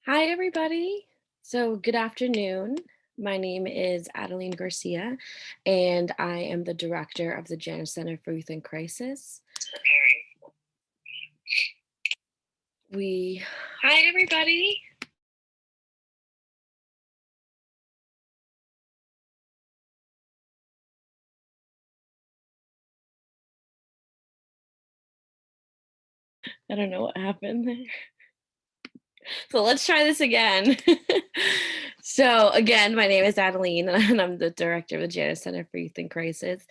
Hi, everybody. So, good afternoon. My name is Adeline Garcia, and I am the director of the Janus Center for Youth in Crisis. Hi, everybody. I don't know what happened there. So, let's try this again. So, again, my name is Adeline, and I'm the director of the Janus Center for Youth in Crisis.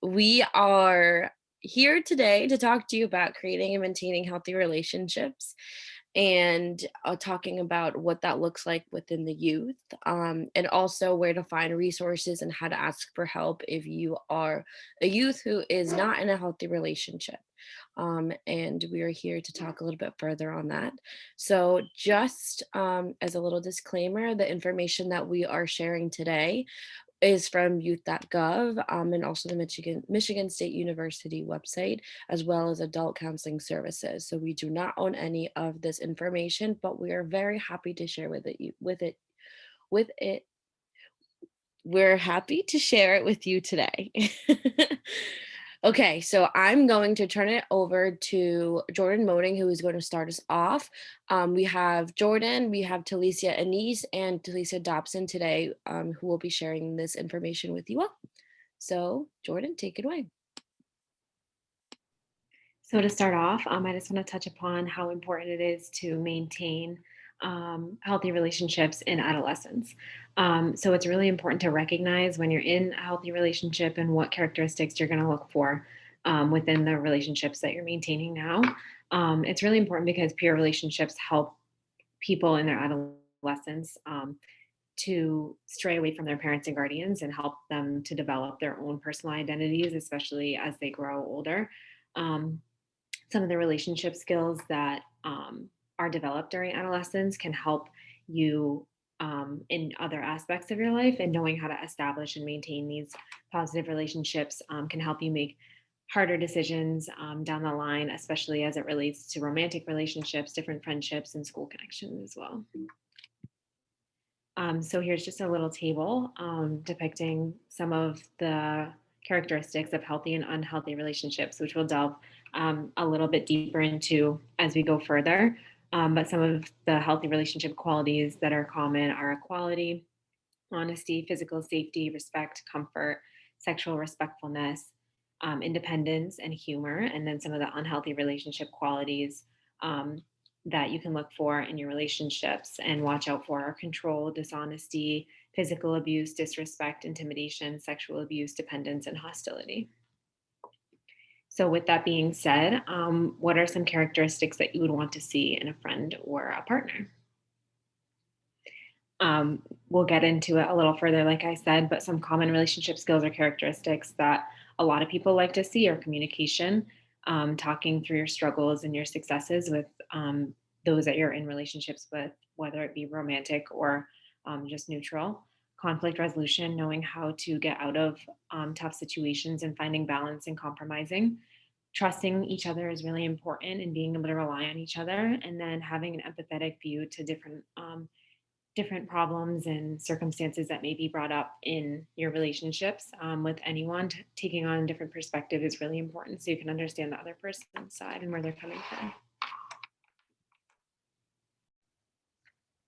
We are here today to talk to you about creating and maintaining healthy relationships and talking about what that looks like within the youth, and also where to find resources and how to ask for help if you are a youth who is not in a healthy relationship. And we are here to talk a little bit further on that. So, just as a little disclaimer, the information that we are sharing today is from youth.gov, and also the Michigan State University website, as well as adult counseling services. So we do not own any of this information, but we are very happy to share with it. We're happy to share it with you today. Okay, so I'm going to turn it over to Jordan Moning, who is going to start us off. We have Jordan, we have Talicia Anise, and Talicia Dobson today, who will be sharing this information with you all. So, Jordan, take it away. So to start off, I just want to touch upon how important it is to maintain healthy relationships in adolescence. So it's really important to recognize when you're in a healthy relationship and what characteristics you're going to look for within the relationships that you're maintaining now. It's really important because peer relationships help people in their adolescence to stray away from their parents and guardians and help them to develop their own personal identities, especially as they grow older. Um, some of the relationship skills that are developed during adolescence can help you in other aspects of your life, and knowing how to establish and maintain these positive relationships can help you make harder decisions down the line, especially as it relates to romantic relationships, different friendships, and school connections as well. So here's just a little table depicting some of the characteristics of healthy and unhealthy relationships, which we'll delve a little bit deeper into as we go further. But some of the healthy relationship qualities that are common are equality, honesty, physical safety, respect, comfort, sexual respectfulness, independence, and humor. And then some of the unhealthy relationship qualities that you can look for in your relationships and watch out for are control, dishonesty, physical abuse, disrespect, intimidation, sexual abuse, dependence, and hostility. So, with that being said, what are some characteristics that you would want to see in a friend or a partner? We'll get into it a little further, like I said, but some common relationship skills or characteristics that a lot of people like to see are communication, talking through your struggles and your successes with those that you're in relationships with, whether it be romantic or just neutral. Conflict resolution, knowing how to get out of tough situations and finding balance and compromising. Trusting each other is really important and being able to rely on each other, and then having an empathetic view to different problems and circumstances that may be brought up in your relationships with anyone. Taking on a different perspective is really important so you can understand the other person's side and where they're coming from.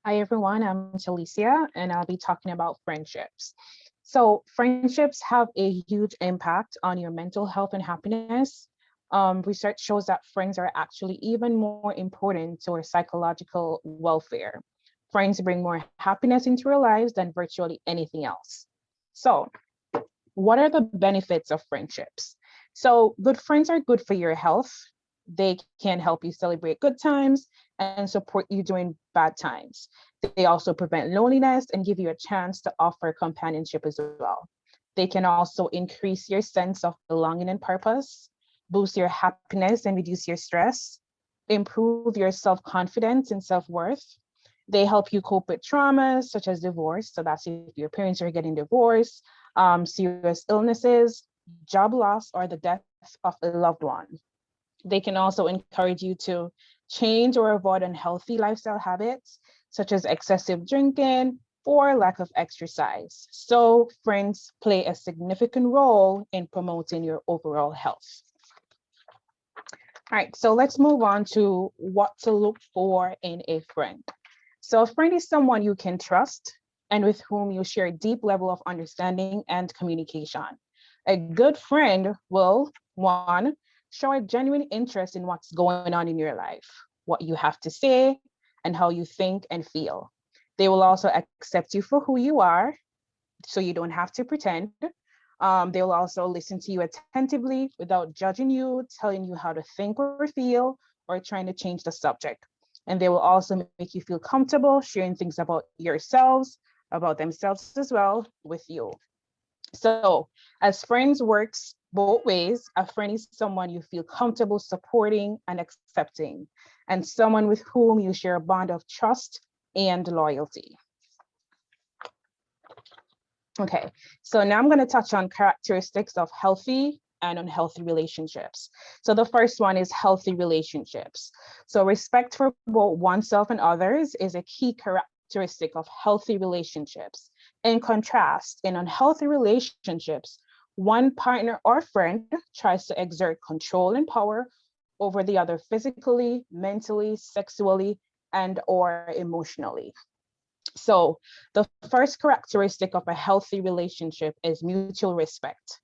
Hi, everyone. I'm Talicia, and I'll be talking about friendships. So friendships have a huge impact on your mental health and happiness. Research shows that friends are actually even more important to our psychological welfare. Friends bring more happiness into our lives than virtually anything else. So, what are the benefits of friendships? So, good friends are good for your health. They can help you celebrate good times and support you during bad times. They also prevent loneliness and give you a chance to offer companionship as well. They can also increase your sense of belonging and purpose, boost your happiness and reduce your stress, improve your self-confidence and self-worth. They help you cope with traumas such as divorce. So that's if your parents are getting divorced, serious illnesses, job loss, or the death of a loved one. They can also encourage you to change or avoid unhealthy lifestyle habits, such as excessive drinking or lack of exercise. So friends play a significant role in promoting your overall health. All right, so let's move on to what to look for in a friend. So a friend is someone you can trust and with whom you share a deep level of understanding and communication. A good friend will, one, show a genuine interest in what's going on in your life, what you have to say, and how you think and feel. They will also accept you for who you are, so you don't have to pretend. They will also listen to you attentively without judging you, telling you how to think or feel, or trying to change the subject. And they will also make you feel comfortable sharing things about yourselves, about themselves as well with you. So, as friends works both ways, a friend is someone you feel comfortable supporting and accepting, and someone with whom you share a bond of trust and loyalty. Okay, so now I'm going to touch on characteristics of healthy and unhealthy relationships. So the first one is healthy relationships. So respect for both oneself and others is a key characteristic of healthy relationships. In contrast, in unhealthy relationships, one partner or friend tries to exert control and power over the other physically, mentally, sexually, and or emotionally. So the first characteristic of a healthy relationship is mutual respect.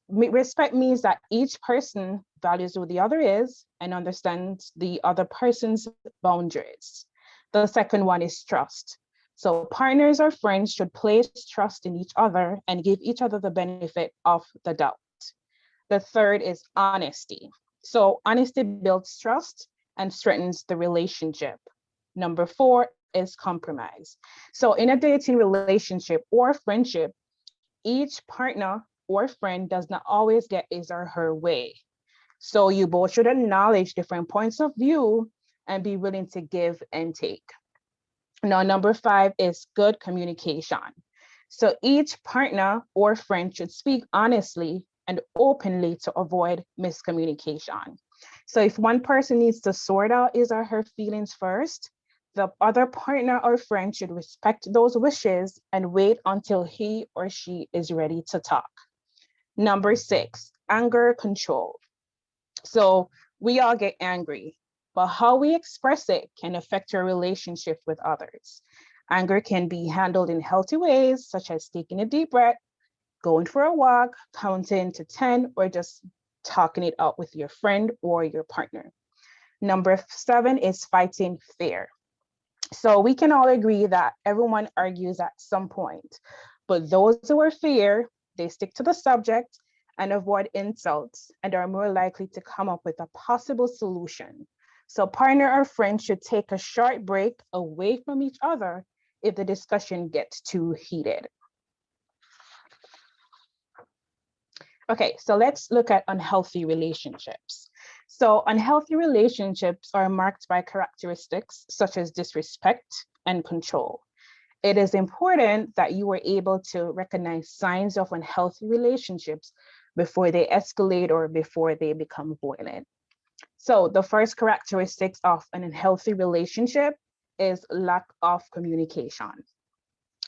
Respect means that each person values who the other is and understands the other person's boundaries. The second one is trust. So partners or friends should place trust in each other and give each other the benefit of the doubt. The third is honesty. So honesty builds trust and strengthens the relationship. Number four is compromise. So in a dating relationship or friendship, each partner or friend does not always get his or her way. So you both should acknowledge different points of view and be willing to give and take. Now, number five is good communication. So each partner or friend should speak honestly and openly to avoid miscommunication. So if one person needs to sort out his or her feelings first, the other partner or friend should respect those wishes and wait until he or she is ready to talk. Number six, anger control. So we all get angry, but how we express it can affect your relationship with others. Anger can be handled in healthy ways, such as taking a deep breath, going for a walk, counting to 10, or just talking it out with your friend or your partner. Number seven is fighting fair. So we can all agree that everyone argues at some point, but those who are fair, they stick to the subject and avoid insults and are more likely to come up with a possible solution. So partner or friend should take a short break away from each other if the discussion gets too heated. Okay, so let's look at unhealthy relationships. So unhealthy relationships are marked by characteristics such as disrespect and control. It is important that you are able to recognize signs of unhealthy relationships before they escalate or before they become violent. So the first characteristics of an unhealthy relationship is lack of communication.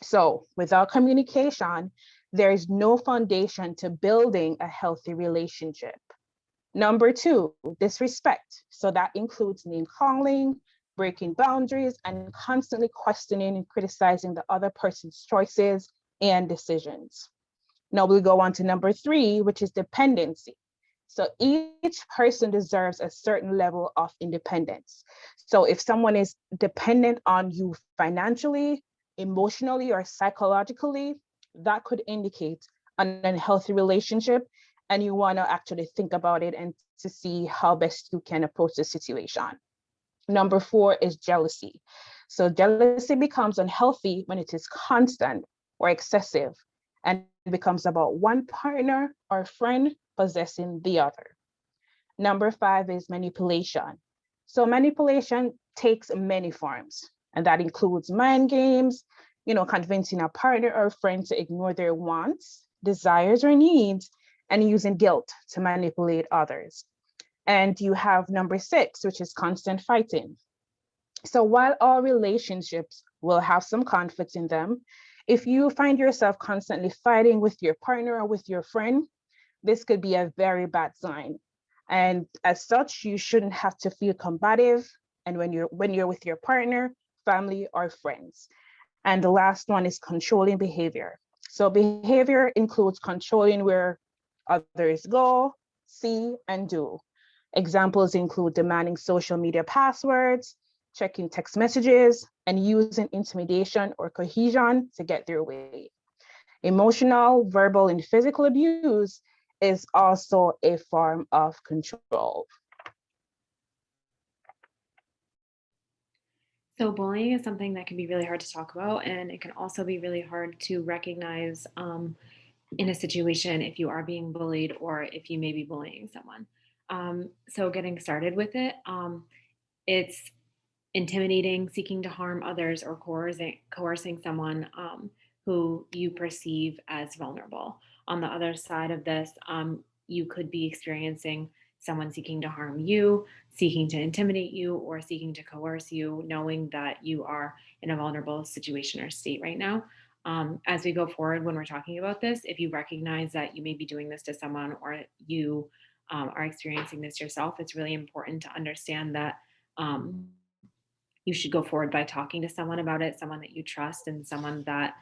So without communication, there is no foundation to building a healthy relationship. Number two, disrespect. So that includes name calling, breaking boundaries, and constantly questioning and criticizing the other person's choices and decisions. Now we go on to number three, which is dependency. So each person deserves a certain level of independence. So if someone is dependent on you financially, emotionally, or psychologically, that could indicate an unhealthy relationship. And you want to actually think about it and to see how best you can approach the situation. Number four is jealousy. So jealousy becomes unhealthy when it is constant or excessive and becomes about one partner or friend possessing the other. Number five is manipulation. So manipulation takes many forms, and that includes mind games, convincing a partner or friend to ignore their wants, desires, or needs, and using guilt to manipulate others. And you have number 6, which is constant fighting. So while all relationships will have some conflicts in them, if you find yourself constantly fighting with your partner or with your friend, this could be a very bad sign. And as such, you shouldn't have to feel combative. And when you're with your partner, family, or friends. And the last one is controlling behavior. So behavior includes controlling where others go, see, and do. Examples include demanding social media passwords, checking text messages, and using intimidation or cohesion to get their way. Emotional, verbal, and physical abuse is also a form of control. So bullying is something that can be really hard to talk about, and it can also be really hard to recognize in a situation if you are being bullied or if you may be bullying someone. So getting started with it, it's intimidating, seeking to harm others, or coercing someone who you perceive as vulnerable. On the other side of this, you could be experiencing someone seeking to harm you, seeking to intimidate you, or seeking to coerce you, knowing that you are in a vulnerable situation or state right now. As we go forward, when we're talking about this, if you recognize that you may be doing this to someone or you are experiencing this yourself, it's really important to understand that you should go forward by talking to someone about it, someone that you trust and someone that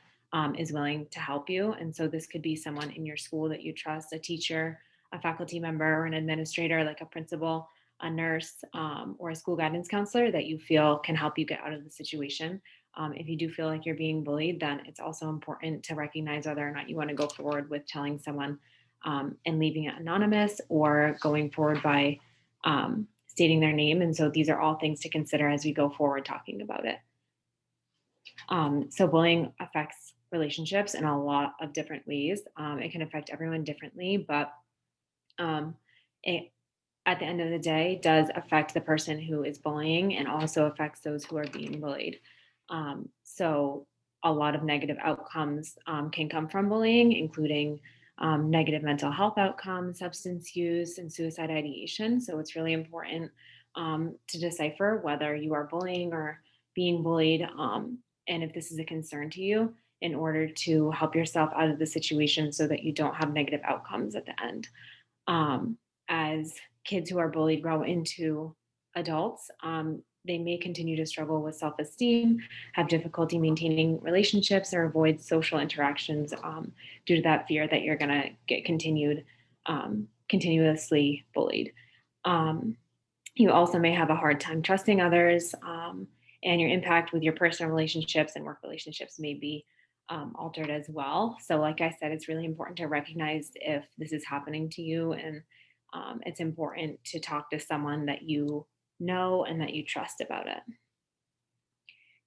is willing to help you. And so this could be someone in your school that you trust, a teacher, a faculty member, or an administrator, like a principal, a nurse, or a school guidance counselor that you feel can help you get out of the situation. If you do feel like you're being bullied, then it's also important to recognize whether or not you want to go forward with telling someone and leaving it anonymous, or going forward by stating their name. And so these are all things to consider as we go forward talking about it. So bullying affects relationships in a lot of different ways. It can affect everyone differently, but it, at the end of the day, does affect the person who is bullying and also affects those who are being bullied. So a lot of negative outcomes can come from bullying, including negative mental health outcomes, substance use, and suicide ideation. So it's really important to decipher whether you are bullying or being bullied, and if this is a concern to you, in order to help yourself out of the situation so that you don't have negative outcomes at the end. As kids who are bullied grow into adults, they may continue to struggle with self-esteem, have difficulty maintaining relationships, or avoid social interactions due to that fear that you're going to get continuously bullied. You also may have a hard time trusting others, and your impact with your personal relationships and work relationships may be altered as well. So like I said, it's really important to recognize if this is happening to you, and it's important to talk to someone that you know and that you trust about it.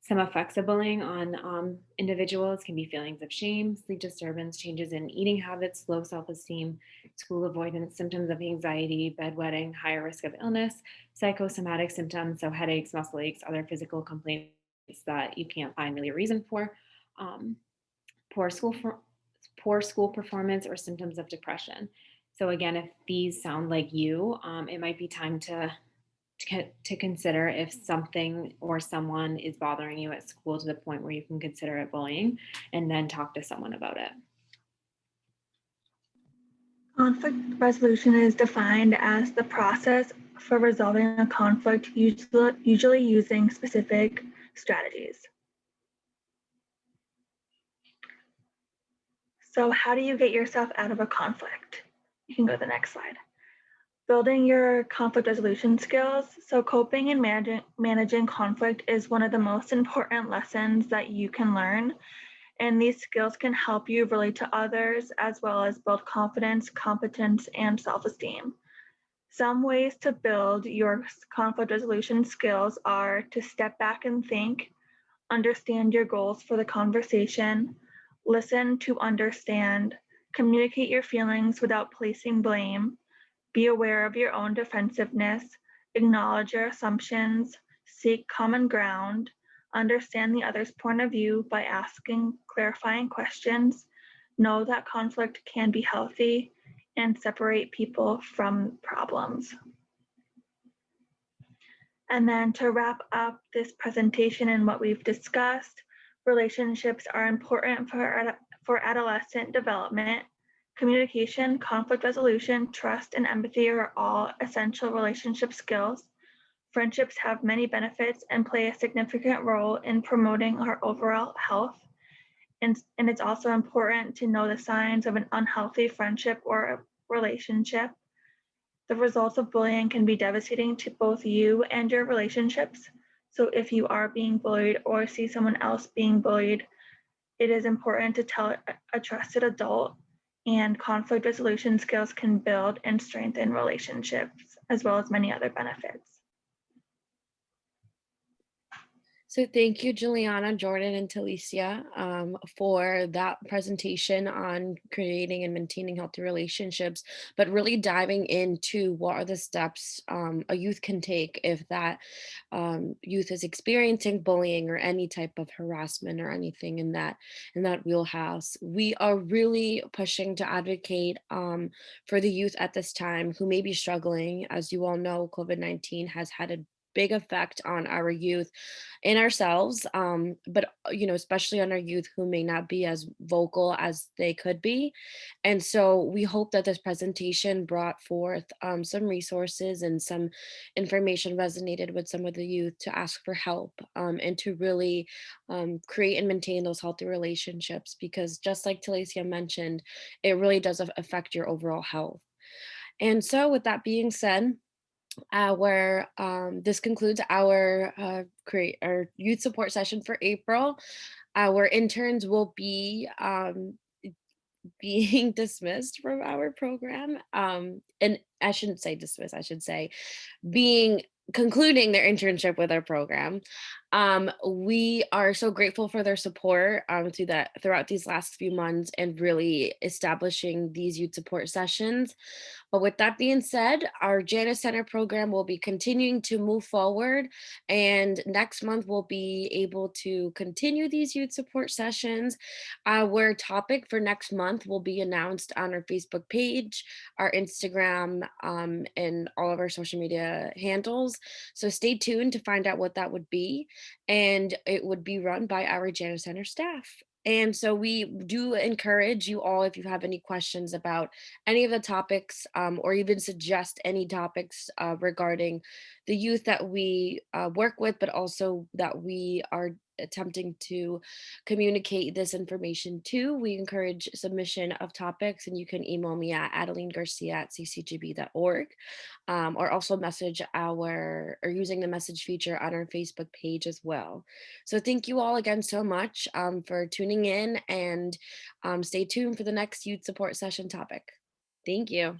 Some effects of bullying on individuals can be feelings of shame, sleep disturbance, changes in eating habits, low self-esteem, school avoidance, symptoms of anxiety, bedwetting, higher risk of illness, psychosomatic symptoms, so headaches, muscle aches, other physical complaints that you can't find really a reason for, poor school performance, or symptoms of depression. So again, if these sound like you, it might be time to consider if something or someone is bothering you at school to the point where you can consider it bullying, and then talk to someone about it. Conflict resolution is defined as the process for resolving a conflict, usually using specific strategies. So how do you get yourself out of a conflict? You can go to the next slide. Building your conflict resolution skills. So coping and managing conflict is one of the most important lessons that you can learn. And these skills can help you relate to others, as well as build confidence, competence, and self-esteem. Some ways to build your conflict resolution skills are to step back and think, understand your goals for the conversation, listen to understand, communicate your feelings without placing blame, be aware of your own defensiveness, acknowledge your assumptions, seek common ground, understand the other's point of view by asking clarifying questions, know that conflict can be healthy, and separate people from problems. And then to wrap up this presentation and what we've discussed, relationships are important for adolescent development. Communication, conflict resolution, trust, and empathy are all essential relationship skills. Friendships have many benefits and play a significant role in promoting our overall health. And it's also important to know the signs of an unhealthy friendship or a relationship. The results of bullying can be devastating to both you and your relationships. So if you are being bullied or see someone else being bullied, it is important to tell a trusted adult, and conflict resolution skills can build and strengthen relationships as well as many other benefits. So thank you, Juliana, Jordan, and Talicia, for that presentation on creating and maintaining healthy relationships, but really diving into what are the steps a youth can take if that youth is experiencing bullying or any type of harassment or anything in that wheelhouse. We are really pushing to advocate for the youth at this time who may be struggling. As you all know, COVID-19 has had a big effect on our youth and ourselves, but especially on our youth who may not be as vocal as they could be. And so we hope that this presentation brought forth some resources and some information resonated with some of the youth to ask for help, and to really create and maintain those healthy relationships, because just like Talacia mentioned, it really does affect your overall health. And so with that being said, this concludes our youth support session for April. Our interns will be being dismissed from our program, and I shouldn't say dismissed, I should say being concluding their internship with our program. We are so grateful for their support throughout these last few months and really establishing these youth support sessions. But with that being said, our Janus Center program will be continuing to move forward, and next month we'll be able to continue these youth support sessions. Our topic for next month will be announced on our Facebook page, our Instagram, and all of our social media handles. So stay tuned to find out what that would be. And it would be run by our Janus Center staff. And so we do encourage you all, if you have any questions about any of the topics, or even suggest any topics regarding the youth that we work with, but also that we are attempting to communicate this information to, we encourage submission of topics, and you can email me at adelinegarcia@ccgb.org, or also message or using the message feature on our Facebook page as well. So thank you all again so much for tuning in, and stay tuned for the next youth support session topic. Thank you.